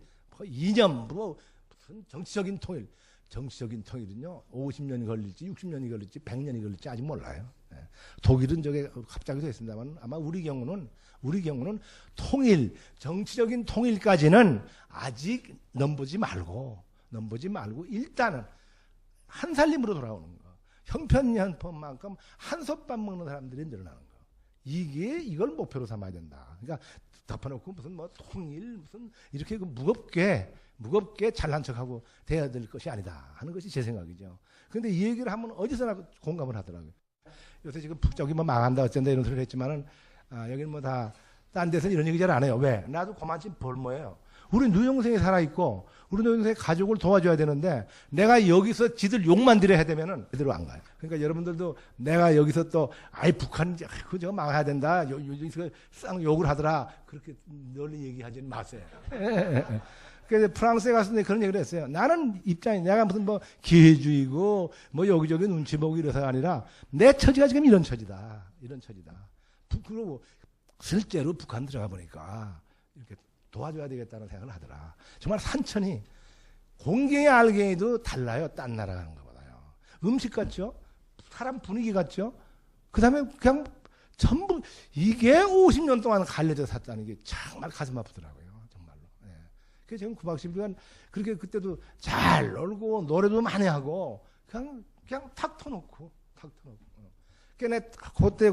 이념, 무슨 정치적인 통일. 정치적인 통일은요, 50년이 걸릴지, 60년이 걸릴지, 100년이 걸릴지 아직 몰라요. 독일은 저게 갑자기 됐습니다만, 아마 우리 경우는 통일, 정치적인 통일까지는 아직 넘보지 말고 일단은 한 살림으로 돌아오는 거. 형편만큼 한솥밥 먹는 사람들이 늘어나는 거. 이걸 목표로 삼아야 된다. 그러니까 덮어놓고 무슨 통일, 무슨 이렇게 무겁게 잘난 척하고 돼야 될 것이 아니다 하는 것이 제 생각이죠. 그런데 이 얘기를 하면 어디서나 공감을 하더라고요. 요새 지금 저기 망한다 어쩐다 이런 소리를 했지만은, 여기는 다 딴 데서는 이런 얘기 잘 안 해요. 왜? 나도 그만큼 벌모예요. 우리 누영생이 살아있고 우리 누영생의 가족을 도와줘야 되는데, 내가 여기서 지들 욕만 들여야 되면은 제대로 안 가요. 그러니까 여러분들도 내가 여기서 또 북한 저거 망해야 된다, 여기서 쌍 욕을 하더라, 그렇게 널리 얘기하지 마세요. 그래서 프랑스에 갔을 때 그런 얘기를 했어요. 나는 내가 무슨 기회주의고 여기저기 눈치 보고 이래서가 아니라 내 처지가 지금 이런 처지다. 그리고 실제로 북한 들어가 보니까 이렇게 도와줘야 되겠다는 생각을 하더라. 정말 산천이 공경의 알갱이도 달라요. 딴 나라 가는 것보다요. 음식 같죠? 사람 분위기 같죠? 그 다음에 그냥 전부 이게 50년 동안 갈려져 샀다는 게 정말 가슴 아프더라고요. 정말로. 그래서 지금 9박 10일간 그렇게 그때도 잘 놀고 노래도 많이 하고 그냥 탁 터놓고. 그러니까 그때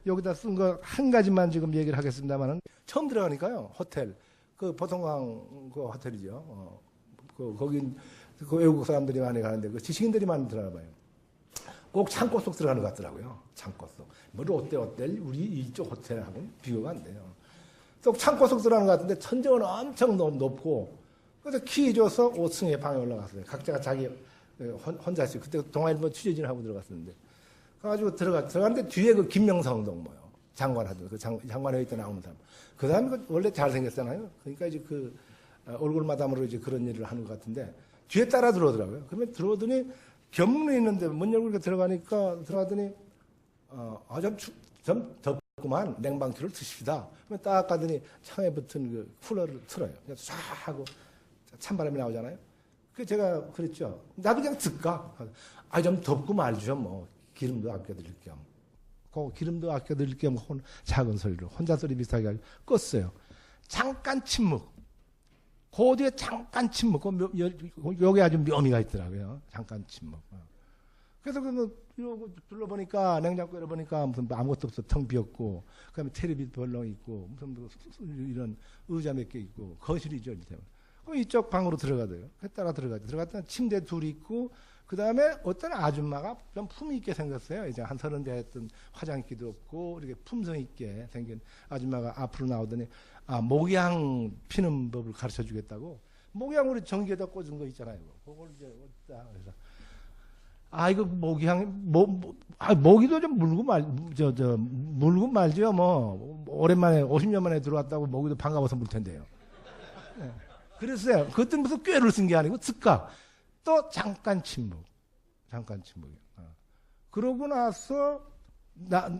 여기다 쓴 거 한 가지만 지금 얘기를 하겠습니다만은, 처음 들어가니까요, 호텔. 보통항 호텔이죠. 거긴 외국 사람들이 많이 가는데 지식인들이 많이 들어가 봐요. 꼭 창고 속 들어가는 것 같더라고요. 창고 속. 롯데호텔, 우리 이쪽 호텔하고는 비교가 안 돼요. 또 창고 속 들어가는 것 같은데 천정은 엄청 높고, 그래서 키 줘서 5층에 방에 올라갔어요. 각자가 자기 혼자씩. 그때 동아일보 취재진을 하고 들어갔었는데, 가가지고 들어갔는데 뒤에 김명성 동 장관 하던 장관회의 때 나오는 사람. 그 사람이 원래 잘생겼잖아요. 그러니까 이제 얼굴 마담으로 이제 그런 일을 하는 것 같은데, 뒤에 따라 들어오더라고요. 그러면 들어오더니 견문이 있는데 문 열고 이렇게 들어가더니 좀 덥구만, 냉방기를 드십시다. 그러면 딱 가더니 창에 붙은 쿨러를 틀어요. 그냥 쫙 하고 찬바람이 나오잖아요. 그래서 제가 그랬죠. 나도 그냥 듣까. 좀 덥고 말죠. 기름도 아껴드릴 겸. 기름도 아껴드릴 겸 작은 소리로 혼자 소리 비슷하게 껐어요. 잠깐 침묵. 그 뒤에 잠깐 침묵. 여기 아주 묘미가 있더라고요. 잠깐 침묵. 그래서 이러고 둘러보니까, 냉장고 열어보니까 무슨 아무것도 없어. 텅 비었고, 그 다음에 텔레비 벌렁 있고, 무슨 이런 의자 몇 개 있고, 거실이죠. 이쪽 방으로 들어가더요. 따라 들어갔더니 침대 둘이 있고, 그 다음에 어떤 아줌마가 좀 품위 있게 생겼어요. 이제 한 30대 했던 화장기도 없고, 이렇게 품성 있게 생긴 아줌마가 앞으로 나오더니, 목양 피는 법을 가르쳐 주겠다고, 목양 우리 전기에다 꽂은 거 있잖아요. 그걸 이제 어디다, 그래서, 이거 목양, 모기도 좀 물고 말죠. 오랜만에, 50년 만에 들어왔다고 모기도 반가워서 물 텐데요. 네. 그랬어요. 그것도 무슨 꾀를 쓴 게 아니고, 즉각. 또 잠깐 침묵이에요. 그러고 나서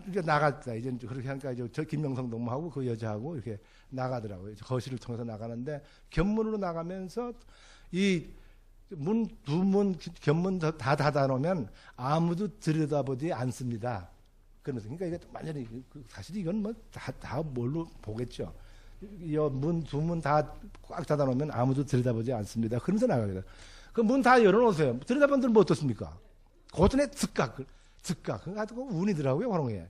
이제 나갔다. 이제 그렇게 하니까 저 김명성 동무하고 그 여자하고 이렇게 나가더라고요. 거실을 통해서 나가는데, 견문으로 나가면서 두 문 견문 다 닫아놓으면 아무도 들여다보지 않습니다. 그러니까 이게 완전히 사실 이건 다 뭘로 보겠죠. 두 문 다 꽉 닫아놓으면 아무도 들여다보지 않습니다. 그러면서 나가게. 그 문 다 열어놓으세요. 들여다본 들은 뭐 어떻습니까? 고전에 즉각. 그래가지고 운이더라고요, 호롱에.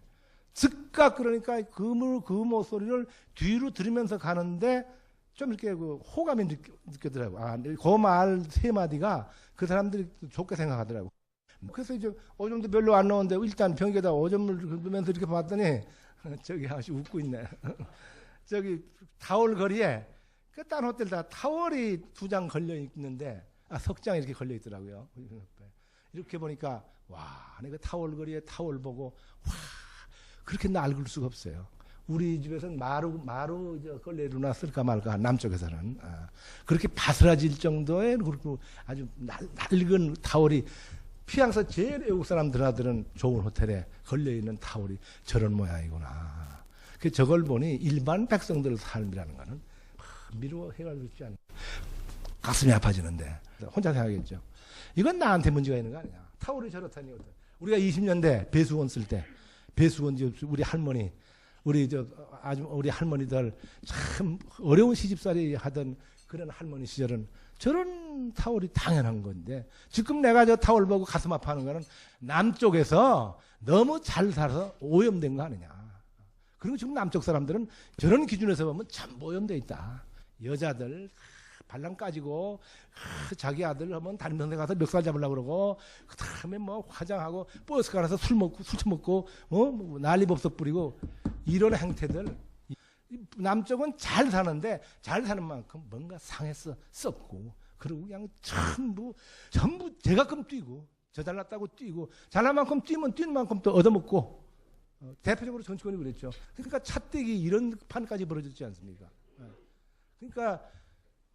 즉각 그러니까 그 목소리를 뒤로 들으면서 가는데 좀 이렇게 느껴지더라고요. 그 말 세 마디가 그 사람들이 좋게 생각하더라고요. 그래서 이제 오줌도 별로 안 나오는데 일단 변기에다 오줌을 넣으면서 이렇게 봤더니 저기 아저씨 웃고 있네. 저기 타월 거리에 딴 호텔 다 타월이 2장 걸려 있는데 석 장 이렇게 걸려 있더라고요. 이렇게 보니까 와, 내가 타월 거리에 타월 보고 와, 그렇게 낡을 수가 없어요. 우리 집에서는 마루 걸레 놨을까 말까 남쪽에서는 그렇게 바스라질 정도의 그리고 아주 낡은 타월이 피항서 제일 외국 사람들은 좋은 호텔에 걸려 있는 타월이 저런 모양이구나. 그 저걸 보니 일반 백성들 삶이라는 거는 미루어 해갈 수 있지 않나. 가슴이 아파지는데 혼자 생각했죠. 이건 나한테 문제가 있는 거 아니야. 타월이 저렇다니. 우리가 20년대 배수원 쓸 때 배수원 우리 할머니 우리 할머니들 참 어려운 시집살이 하던 그런 할머니 시절은 저런 타월이 당연한 건데 지금 내가 저 타월 보고 가슴 아파하는 거는 남쪽에서 너무 잘 살아서 오염된 거 아니냐. 그리고 지금 남쪽 사람들은 저런 기준에서 보면 참 오염돼 있다. 여자들 발랑 까지고 자기 아들 하면 담임선생 가서 멱살 잡으려고 그러고 그 다음에 뭐 화장하고 버스 가서 술 처먹고 뭐 난리법석 부리고 이런 행태들. 남쪽은 잘 사는데 잘 사는 만큼 뭔가 상해서 썩고 그리고 그냥 전부 제가끔 뛰고 저 잘났다고 뛰고 잘난 만큼 뛰면 뛰는 만큼 또 얻어먹고 대표적으로 정치권이 그랬죠. 그러니까 차떼기 이런 판까지 벌어졌지 않습니까? 그러니까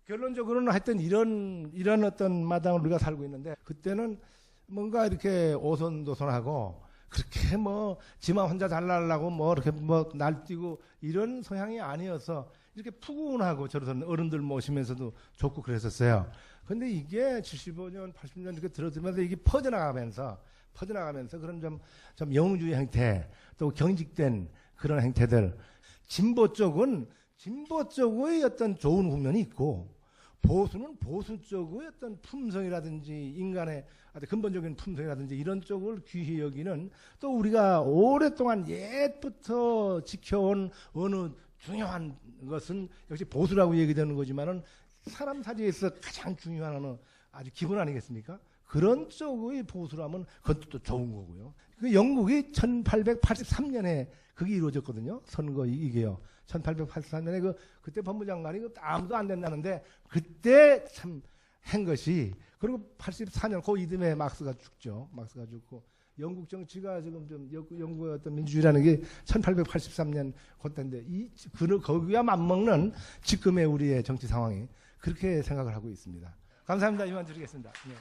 결론적으로는 하여튼 이런 어떤 마당을 우리가 살고 있는데 그때는 뭔가 이렇게 오손도손하고 그렇게 뭐 지만 혼자 잘나려고 뭐 이렇게 뭐 날뛰고 이런 성향이 아니어서 이렇게 푸근하고 저런 어른들 모시면서도 좋고 그랬었어요. 근데 이게 75년, 80년 이렇게 들어들면서 이게 퍼져나가면서 그런 좀 영웅주의 행태 또 경직된 그런 행태들 진보 쪽의 어떤 좋은 국면이 있고 보수는 보수 쪽의 어떤 품성이라든지 인간의 아주 근본적인 품성이라든지 이런 쪽을 귀히 여기는 또 우리가 오랫동안 옛부터 지켜온 어느 중요한 것은 역시 보수라고 얘기되는 거지만은 사람 사지에서 가장 중요한 어느 아주 기본 아니겠습니까? 그런 쪽의 보수라면 그것도 또 좋은 거고요. 그 영국이 1883년에 그게 이루어졌거든요. 선거 이게요. 1883년에 그때 법무장관이 아무도 안 된다는데 그때 참 한 것이 그리고 84년 그 이듬해 막스가 죽죠. 막스가 죽고 영국 정치가 지금 좀 영국의 어떤 민주주의라는 게 1883년 그때인데 거기와 맞먹는 지금의 우리의 정치 상황이 그렇게 생각을 하고 있습니다. 감사합니다. 이만 드리겠습니다. 네.